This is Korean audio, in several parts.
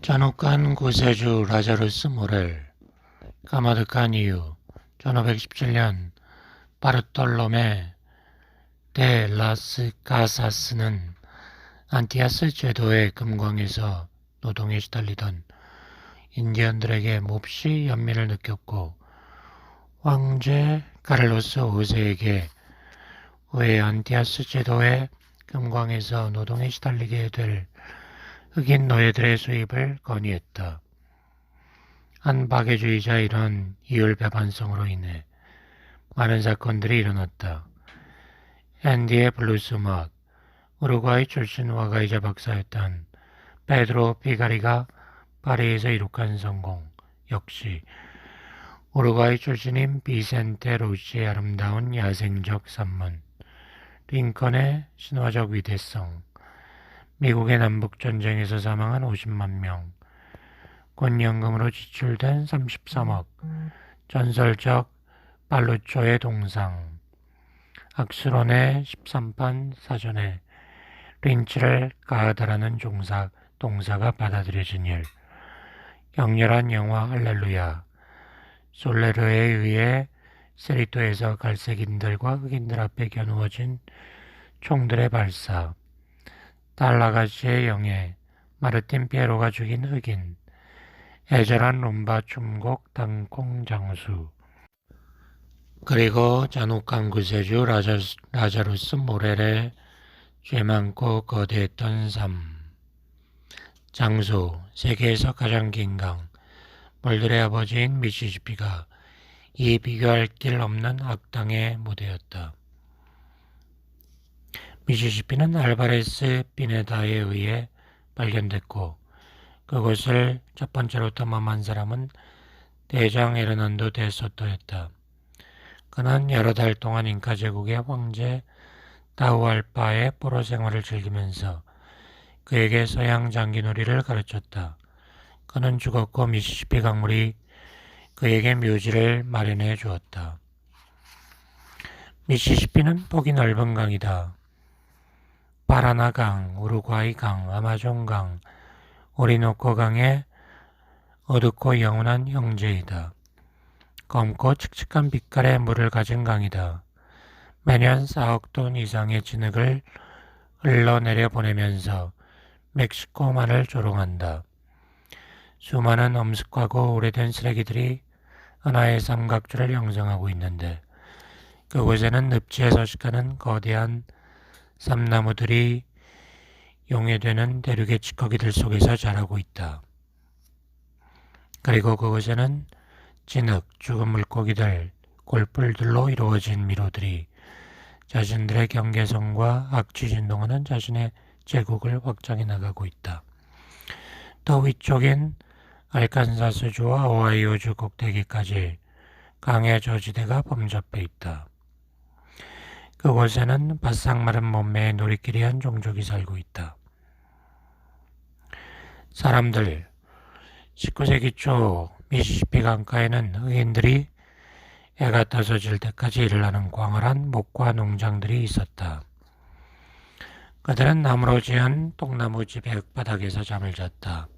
잔혹한 구세주 라자루스 모렐, 까마득한 이유. 1517년 바르톨로메 데 라스 카사스는 안티아스 제도의 금광에서 노동에 시달리던 인디언들에게 몹시 연민을 느꼈고, 황제 카를로스 5세에게 왜 안티아스 제도의 금광에서 노동에 시달리게 될 흑인 노예들의 수입을 건의했다. 한박애주의자 이런 이율배반성으로 인해 많은 사건들이 일어났다. 앤디의 블루스 음악, 우루과이 출신 화가이자 박사였던 페드로 피가리가 파리에서 이룩한 성공, 역시 우루과이 출신인 비센테 로시의 아름다운 야생적 산문, 링컨의 신화적 위대성, 미국의 남북전쟁에서 사망한 50만 명, 권연금으로 지출된 33억, 전설적 발루초의 동상, 악스론의 13판 사전에 린치를 가하다라는 동사가 받아들여진 일, 격렬한 영화 할렐루야, 솔레르에 의해 세리토에서 갈색인들과 흑인들 앞에 겨누어진 총들의 발사, 달라가시의 영예, 마르틴 피에로가 죽인 흑인, 애절한 룸바 춤곡 땅콩 장수, 그리고 잔혹한 구세주 라자루스 모렐의 죄 많고 거대했던 삶. 장수, 세계에서 가장 긴 강, 물들의 아버지인 미시시피가 이 비교할 길 없는 악당의 무대였다. 미시시피는 알바레스 피네다에 의해 발견됐고, 그곳을 첫 번째로 탐험한 사람은 대장 에르난도 데 소토였다. 그는 여러 달 동안 잉카 제국의 황제 타우알파의 포로 생활을 즐기면서 그에게 서양 장기놀이를 가르쳤다. 그는 죽었고 미시시피 강물이 그에게 묘지를 마련해 주었다. 미시시피는 폭이 넓은 강이다. 파라나 강, 우루과이 강, 아마존 강, 오리노코 강의 어둡고 영원한 형제이다. 검고 칙칙한 빛깔의 물을 가진 강이다. 매년 4억 톤 이상의 진흙을 흘러내려 보내면서 멕시코만을 조롱한다. 수많은 엄숙하고 오래된 쓰레기들이 하나의 삼각줄을 형성하고 있는데, 그곳에는 늪지에 서식하는 거대한 삼나무들이 용해되는 대륙의 찌꺼기들 속에서 자라고 있다. 그리고 그곳에는 진흙, 죽은 물고기들, 골뿔들로 이루어진 미로들이 자신들의 경계선과 악취 진동하는 자신의 제국을 확장해 나가고 있다. 더 위쪽인 알칸사스주와 오하이오주 꼭대기까지 강의 저지대가 범접해 있다. 그곳에는 바싹 마른 몸매의 놀이끼리한 종족이 살고 있다. 사람들, 19세기 초 미시시피 강가에는 흑인들이 해가 떠서 질 때까지 일을 하는 광활한 목과 농장들이 있었다. 그들은 나무로 지은 똥나무 집의 흙바닥에서 잠을 잤다.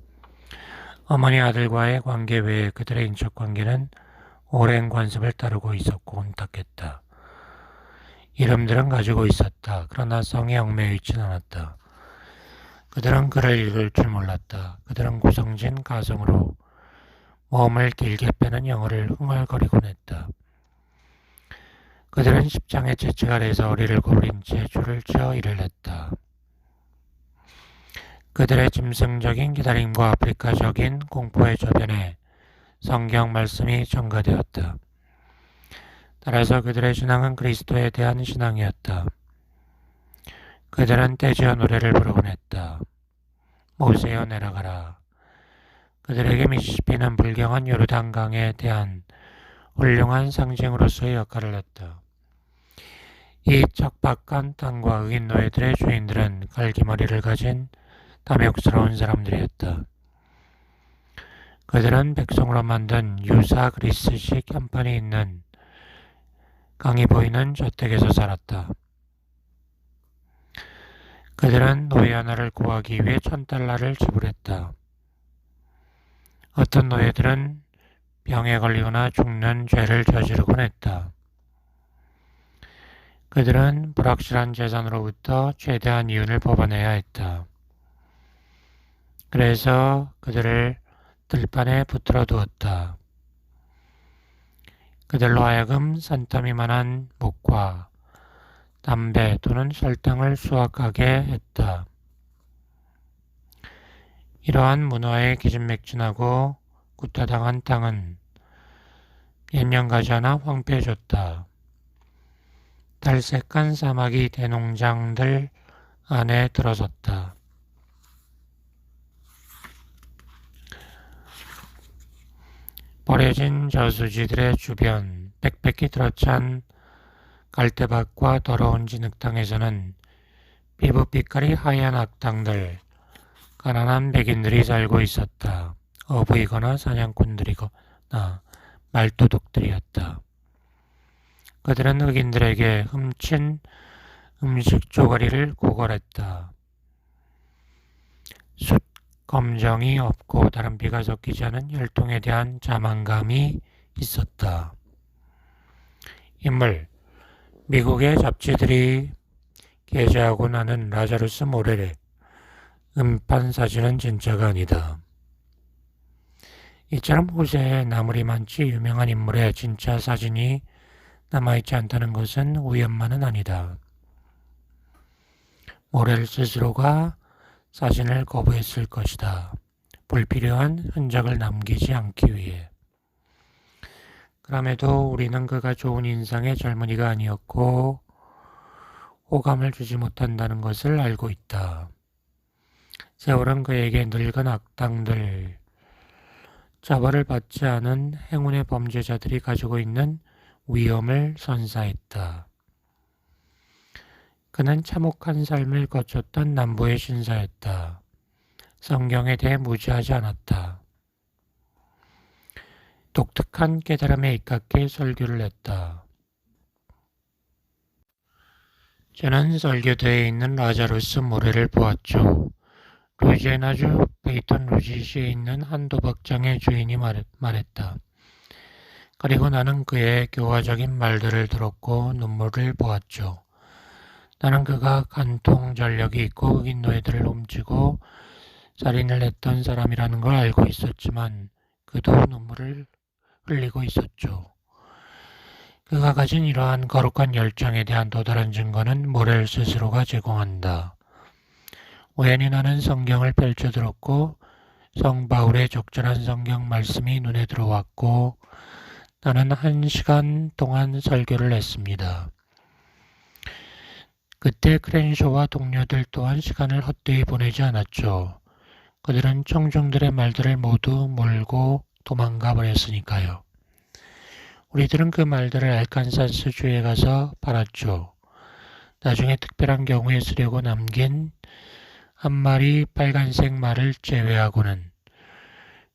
어머니 아들과의 관계 외에 그들의 인적 관계는 오랜 관습을 따르고 있었고 혼탁했다. 이름들은 가지고 있었다. 그러나 성에 얽매여 있진 않았다. 그들은 글을 읽을 줄 몰랐다. 그들은 구성진 가성으로 몸을 길게 빼는 영어를 흥얼거리곤 했다. 그들은 십장의 채찍 아래에서 어리를 구부린 채 줄을 지어 일을 했다. 그들의 짐승적인 기다림과 아프리카적인 공포의 저변에 성경 말씀이 전가되었다. 따라서 그들의 신앙은 그리스도에 대한 신앙이었다. 그들은 떼지어 노래를 부르곤 했다. 모세여 내려가라. 그들에게 미시시피는 불경한 요르단강에 대한 훌륭한 상징으로서의 역할을 했다. 이 척박한 땅과 흑인 노예들의 주인들은 갈기머리를 가진 탐욕스러운 사람들이었다. 그들은 백성으로 만든 유사 그리스식 현판이 있는 강이 보이는 저택에서 살았다. 그들은 노예 하나를 구하기 위해 $1,000를 지불했다. 어떤 노예들은 병에 걸리거나 죽는 죄를 저지르곤 했다. 그들은 불확실한 재산으로부터 최대한 이윤을 뽑아내야 했다. 그래서 그들을 들판에 붙들어 두었다. 그들로 하여금 산더미만한 목과 담배 또는 설탕을 수확하게 했다. 이러한 문화에 기진맥진하고 구타당한 땅은 몇 년 가지 않아 황폐해졌다. 탈색한 사마귀 대농장들 안에 들어섰다. 버려진 저수지들의 주변, 빽빽히 들어찬 갈대밭과 더러운 진흙탕에서는 피부빛깔이 하얀 악당들, 가난한 백인들이 살고 있었다. 어부이거나 사냥꾼들이거나 말도둑들이었다. 그들은 흑인들에게 훔친 음식 쪼가리를 구걸했다. 숯 검정이 없고 다른비가 섞이지 않은 혈통에 대한 자만감이 있었다. 인물, 미국의 잡지들이 게재하고 나는 라자루스 모렐의 음판 사진은 진짜가 아니다. 이처럼 후세에 나무리만치 유명한 인물의 진짜 사진이 남아있지 않다는 것은 우연만은 아니다. 모렐 스스로가 사진을 거부했을 것이다. 불필요한 흔적을 남기지 않기 위해. 그럼에도 우리는 그가 좋은 인상의 젊은이가 아니었고 호감을 주지 못한다는 것을 알고 있다. 세월은 그에게 늙은 악당들, 처벌을 받지 않은 행운의 범죄자들이 가지고 있는 위험을 선사했다. 그는 참혹한 삶을 거쳤던 남부의 신사였다. 성경에 대해 무지하지 않았다. 독특한 깨달음에 입각해 설교를 했다. 저는 설교대에 있는 라자루스 모렐을 보았죠. 루이지애나주 베이턴 루지시에 있는 한 도박장의 주인이 말했다. 그리고 나는 그의 교화적인 말들을 들었고 눈물을 보았죠. 나는 그가 간통 전력이 있고 흑인 노예들을 훔치고 살인을 했던 사람이라는 걸 알고 있었지만 그도 눈물을 흘리고 있었죠. 그가 가진 이러한 거룩한 열정에 대한 또 다른 증거는 모렐 스스로가 제공한다. 우연히 나는 성경을 펼쳐들었고 성 바울의 적절한 성경 말씀이 눈에 들어왔고 나는 1시간 동안 설교를 했습니다. 그때 크렌쇼와 동료들 또한 시간을 헛되이 보내지 않았죠. 그들은 청중들의 말들을 모두 몰고 도망가 버렸으니까요. 우리들은 그 말들을 알칸사스주에 가서 팔았죠. 나중에 특별한 경우에 쓰려고 남긴 한 마리 빨간색 말을 제외하고는.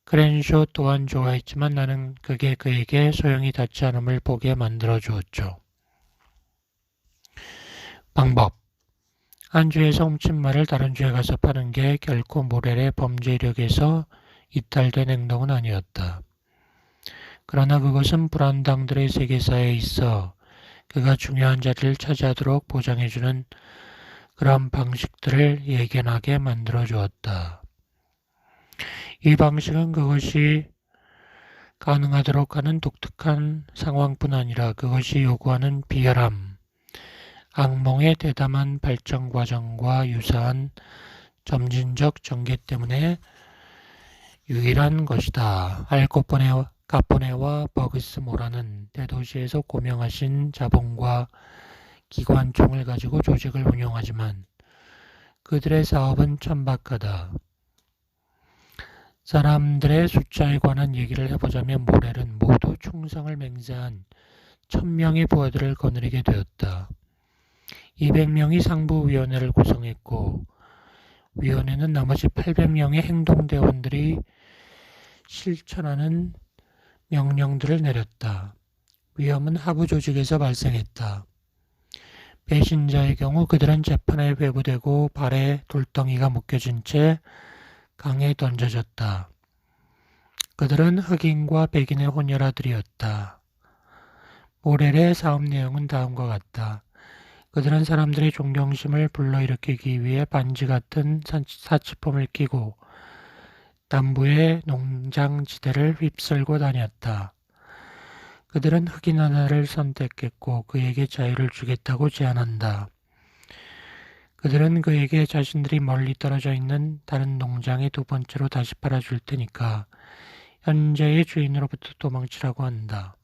크렌쇼 또한 좋아했지만 나는 그게 그에게 소용이 닿지 않음을 보게 만들어 주었죠. 방법. 한 주에서 훔친 말을 다른 주에 가서 파는 게 결코 모렐의 범죄력에서 이탈된 행동은 아니었다. 그러나 그것은 불안당들의 세계사에 있어 그가 중요한 자리를 차지하도록 보장해주는 그런 방식들을 예견하게 만들어 주었다. 이 방식은 그것이 가능하도록 하는 독특한 상황뿐 아니라 그것이 요구하는 비열함, 악몽의 대담한 발전 과정과 유사한 점진적 전개 때문에 유일한 것이다. 알 카포네와 버그스 모라는 대도시에서 고명하신 자본과 기관총을 가지고 조직을 운영하지만 그들의 사업은 천박하다. 사람들의 숫자에 관한 얘기를 해보자면 모렐은 모두 충성을 맹세한 1000명의 부하들을 거느리게 되었다. 200명이 상부위원회를 구성했고 위원회는 나머지 800명의 행동대원들이 실천하는 명령들을 내렸다. 위험은 하부 조직에서 발생했다. 배신자의 경우 그들은 재판에 회부되고 발에 돌덩이가 묶여진 채 강에 던져졌다. 그들은 흑인과 백인의 혼혈아들이었다. 모렐의 사업 내용은 다음과 같다. 그들은 사람들의 존경심을 불러일으키기 위해 반지 같은 사치품을 끼고 남부의 농장지대를 휩쓸고 다녔다. 그들은 흑인 하나를 선택했고 그에게 자유를 주겠다고 제안한다. 그들은 그에게 자신들이 멀리 떨어져 있는 다른 농장에 두 번째로 다시 팔아줄 테니까 현재의 주인으로부터 도망치라고 한다.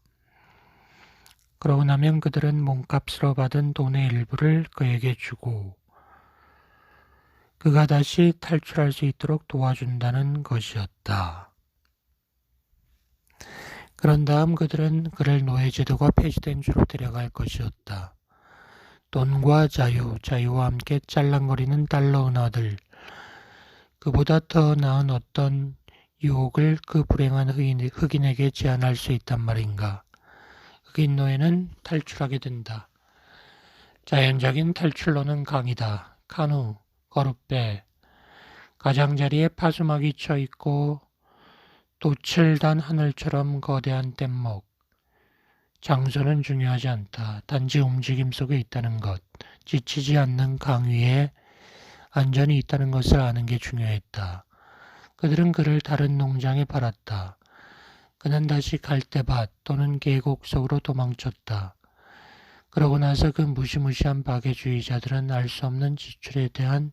그러고 나면 그들은 몸값으로 받은 돈의 일부를 그에게 주고 그가 다시 탈출할 수 있도록 도와준다는 것이었다. 그런 다음 그들은 그를 노예제도가 폐지된 주로 데려갈 것이었다. 돈과 자유와 함께 짤랑거리는 달러 은하들, 그보다 더 나은 어떤 유혹을 그 불행한 흑인에게 제안할 수 있단 말인가. 흑인 노예는 탈출하게 된다. 자연적인 탈출로는 강이다. 카누, 거룻배, 가장자리에 파수막이 쳐있고 도칠단 하늘처럼 거대한 뗏목. 장소는 중요하지 않다. 단지 움직임 속에 있다는 것, 지치지 않는 강 위에 안전이 있다는 것을 아는 게 중요했다. 그들은 그를 다른 농장에 팔았다. 그는 다시 갈대밭 또는 계곡 속으로 도망쳤다. 그러고 나서 그 무시무시한 박애주의자들은 알 수 없는 지출에 대한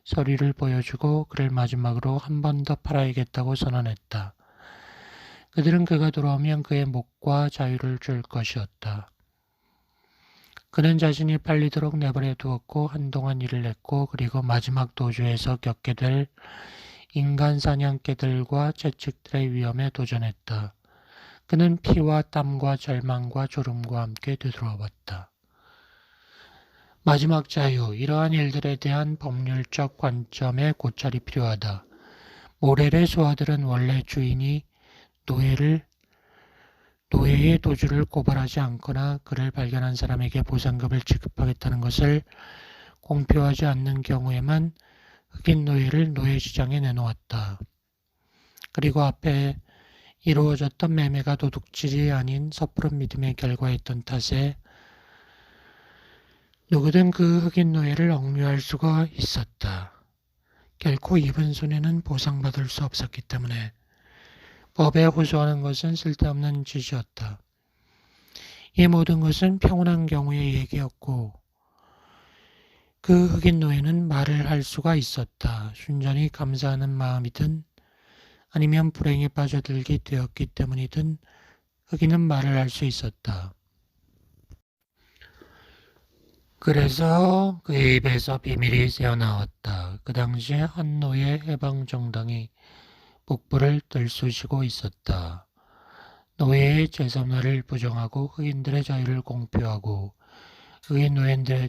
서류를 보여주고 그를 마지막으로 한 번 더 팔아야겠다고 선언했다. 그들은 그가 돌아오면 그의 목과 자유를 줄 것이었다. 그는 자신이 팔리도록 내버려 두었고 한동안 일을 했고 그리고 마지막 도주에서 겪게 될 인간 사냥개들과 채찍들의 위험에 도전했다. 그는 피와 땀과 절망과 졸음과 함께 되돌아왔다. 마지막 자유, 이러한 일들에 대한 법률적 관점에 고찰이 필요하다. 모렐의 소아들은 원래 주인이 노예의 도주를 고발하지 않거나 그를 발견한 사람에게 보상금을 지급하겠다는 것을 공표하지 않는 경우에만 흑인 노예를 노예시장에 내놓았다. 그리고 앞에 이루어졌던 매매가 도둑질이 아닌 섣부른 믿음의 결과였던 탓에 누구든 그 흑인 노예를 억류할 수가 있었다. 결코 입은 손해는 보상받을 수 없었기 때문에 법에 호소하는 것은 쓸데없는 짓이었다. 이 모든 것은 평온한 경우의 얘기였고 그 흑인 노예는 말을 할 수가 있었다. 순전히 감사하는 마음이든 아니면 불행에 빠져들게 되었기 때문이든 흑인은 말을 할 수 있었다. 그래서 그의 입에서 비밀이 새어나왔다. 그 당시에 한 노예 해방정당이 북부를 들쑤시고 있었다. 노예의 재산화를 부정하고 흑인들의 자유를 공표하고 흑인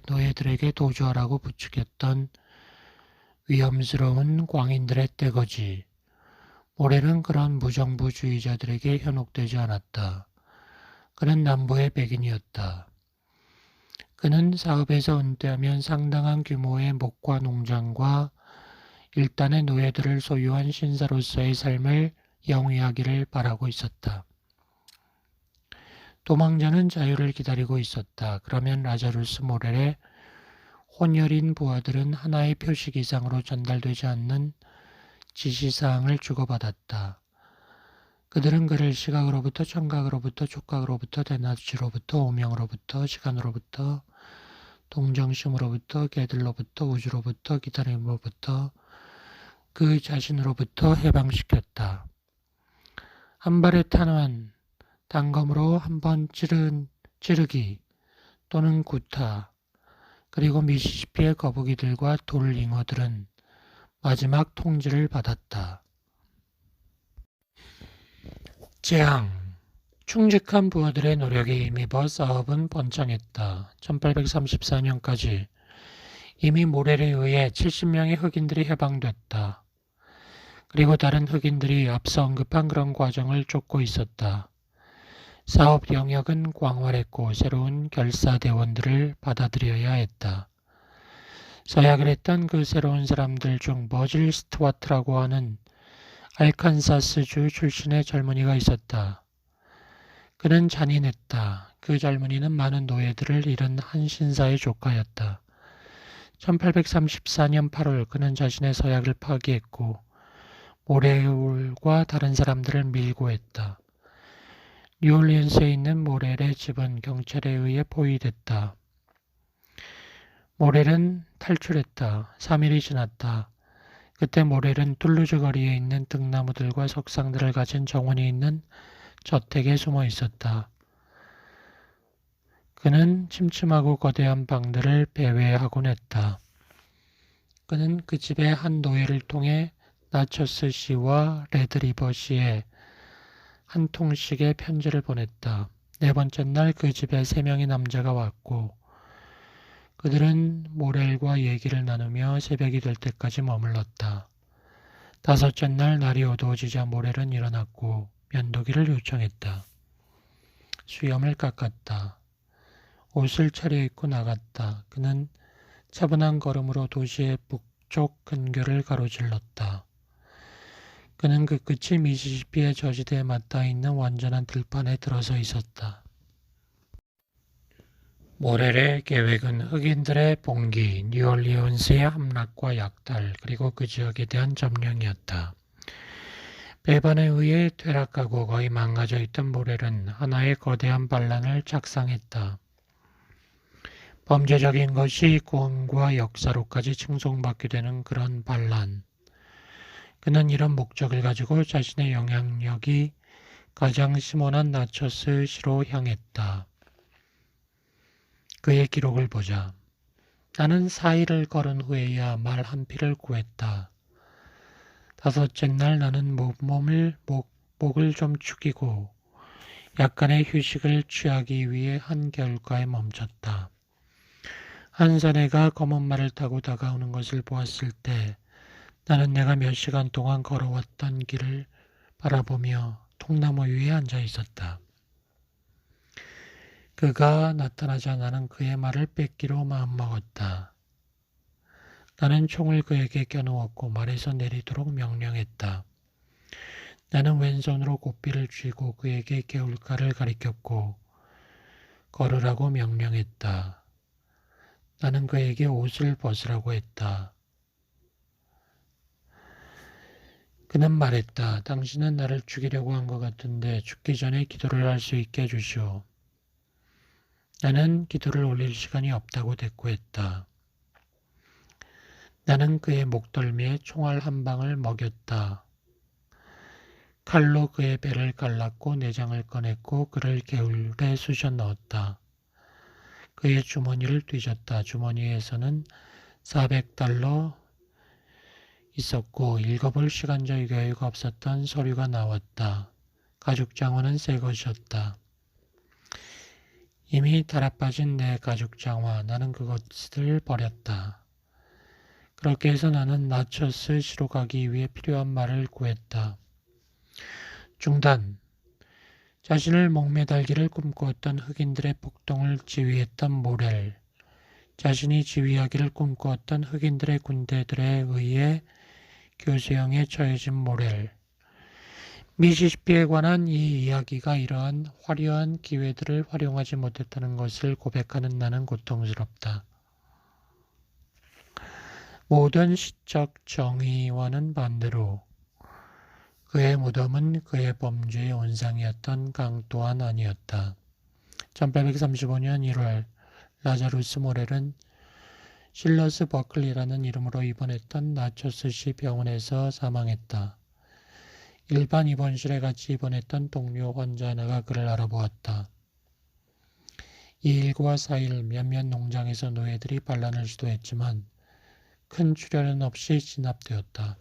노예들에게 도주하라고 부추겼던 위험스러운 광인들의 떼거지. 모렐은 그런 무정부주의자들에게 현혹되지 않았다. 그는 남부의 백인이었다. 그는 사업에서 은퇴하면 상당한 규모의 목과 농장과 일단의 노예들을 소유한 신사로서의 삶을 영위하기를 바라고 있었다. 도망자는 자유를 기다리고 있었다. 그러면 라자루스 모렐의 혼혈인 부하들은 하나의 표식 이상으로 전달되지 않는 지시사항을 주고받았다. 그들은 그를 시각으로부터 청각으로부터 촉각으로부터 대낮으로부터 오명으로부터 시간으로부터 동정심으로부터 개들로부터 우주로부터 기다림으로부터 그 자신으로부터 해방시켰다. 한 발의 탄환, 단검으로 한 번 찌르기 또는 구타, 그리고 미시시피의 거북이들과 돌잉어들은 마지막 통지를 받았다. 재앙, 충직한 부하들의 노력에 힘입어 사업은 번창했다. 1834년까지 이미 모렐에 의해 70명의 흑인들이 해방됐다. 그리고 다른 흑인들이 앞서 언급한 그런 과정을 쫓고 있었다. 사업 영역은 광활했고 새로운 결사대원들을 받아들여야 했다. 서약을 했던 그 새로운 사람들 중 버질 스튜어트라고 하는 알칸사스주 출신의 젊은이가 있었다. 그는 잔인했다. 그 젊은이는 많은 노예들을 잃은 한 신사의 조카였다. 1834년 8월 그는 자신의 서약을 파기했고 모렐과 다른 사람들을 밀고 했다. 뉴올리언스에 있는 모렐의 집은 경찰에 의해 포위됐다. 모렐은 탈출했다. 3일이 지났다. 그때 모렐은 툴루즈 거리에 있는 등나무들과 석상들을 가진 정원이 있는 저택에 숨어 있었다. 그는 침침하고 거대한 방들을 배회하곤 했다. 그는 그 집의 한 노예를 통해 나처스 씨와 레드리버 씨에 한 통씩의 편지를 보냈다. 네 번째 날 그 집에 3명의 남자가 왔고 그들은 모렐과 얘기를 나누며 새벽이 될 때까지 머물렀다. 다섯째 날 날이 어두워지자 모렐은 일어났고 면도기를 요청했다. 수염을 깎았다. 옷을 차려입고 나갔다. 그는 차분한 걸음으로 도시의 북쪽 근교를 가로질렀다. 그는 그 끝이 미시시피의 저지대에 맞닿아 있는 완전한 들판에 들어서 있었다. 모렐의 계획은 흑인들의 봉기, 뉴올리언스의 함락과 약탈, 그리고 그 지역에 대한 점령이었다. 배반에 의해 퇴락하고 거의 망가져 있던 모렐은 하나의 거대한 반란을 작성했다. 범죄적인 것이 구원과 역사로까지 칭송받게 되는 그런 반란. 그는 이런 목적을 가지고 자신의 영향력이 가장 심원한 나처스 시로 향했다. 그의 기록을 보자. 나는 4일을 걸은 후에야 말 한 피를 구했다. 다섯째 날 나는 목을 좀 축이고 약간의 휴식을 취하기 위해 한 겨울가에 멈췄다. 한 사내가 검은 말을 타고 다가오는 것을 보았을 때 나는 내가 몇 시간 동안 걸어왔던 길을 바라보며 통나무 위에 앉아 있었다. 그가 나타나자 나는 그의 말을 뺏기로 마음먹었다. 나는 총을 그에게 겨누었고 말에서 내리도록 명령했다. 나는 왼손으로 고삐를 쥐고 그에게 개울가를 가리켰고 걸으라고 명령했다. 나는 그에게 옷을 벗으라고 했다. 그는 말했다. 당신은 나를 죽이려고 한 것 같은데 죽기 전에 기도를 할 수 있게 해주시오. 나는 기도를 올릴 시간이 없다고 대꾸했다. 나는 그의 목덜미에 총알 한 방을 먹였다. 칼로 그의 배를 갈랐고 내장을 꺼냈고 그를 개울에 쑤셔 넣었다. 그의 주머니를 뒤졌다. 주머니에서는 400달러 있었고 읽어볼 시간적 여유가 없었던 서류가 나왔다. 가죽장화는 새 것이었다. 이미 달아빠진 내 가죽장화. 나는 그것을 버렸다. 그렇게 해서 나는 나처스 시로 가기 위해 필요한 말을 구했다. 중단. 자신을 목매달기를 꿈꾸었던 흑인들의 폭동을 지휘했던 모렐. 자신이 지휘하기를 꿈꾸었던 흑인들의 군대들에 의해 교수형에 처해진 모렐. 미시시피에 관한 이 이야기가 이러한 화려한 기회들을 활용하지 못했다는 것을 고백하는 나는 고통스럽다. 모든 시적 정의와는 반대로 그의 무덤은 그의 범죄의 온상이었던 강 또한 아니었다. 1835년 1월 라자루스 모렐은 실러스 버클리라는 이름으로 입원했던 나처스시 병원에서 사망했다. 일반 입원실에 같이 입원했던 동료 환자 하나가 그를 알아보았다. 2일과 4일 몇몇 농장에서 노예들이 반란을 시도했지만 큰 출혈은 없이 진압되었다.